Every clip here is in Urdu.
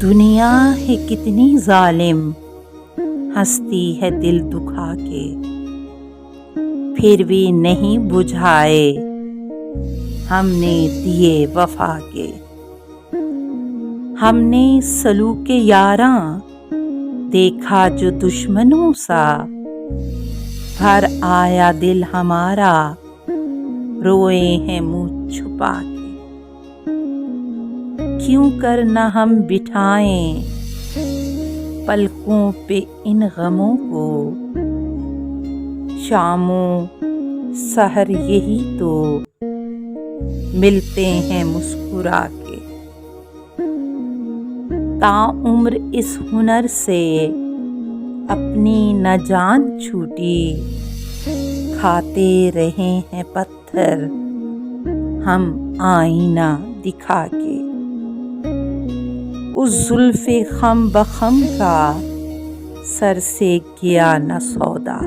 دنیا ہے کتنی ظالم، ہنستی ہے دل دکھا کے، پھر بھی نہیں بجھائے ہم نے دیے وفا کے۔ ہم نے سلوک یاراں دیکھا جو دشمنوں سا، بھر آیا دل ہمارا روئے ہیں منہ چھپا کے۔ کیوں کر نہ ہم بٹھائیں پلکوں پہ ان غموں کو، شام و سحر یہی تو ملتے ہیں مسکرا کے۔ تاعمر اس ہنر سے اپنی نہ جان چھوٹی، کھاتے رہے ہیں پتھر ہم آئینہ دکھا کے۔ اس زلف خم بخم کا سر سے گیا نہ سودا،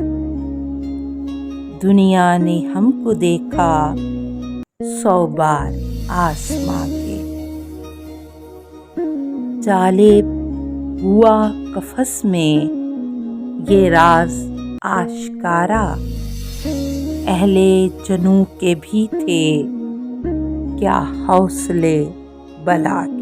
دنیا نے ہم کو دیکھا 100 بار آسماں کے۔ جالب ہوا قفس میں یہ راز آشکارا، اہل جنوں کے بھی تھے کیا حوصلے بلا کے۔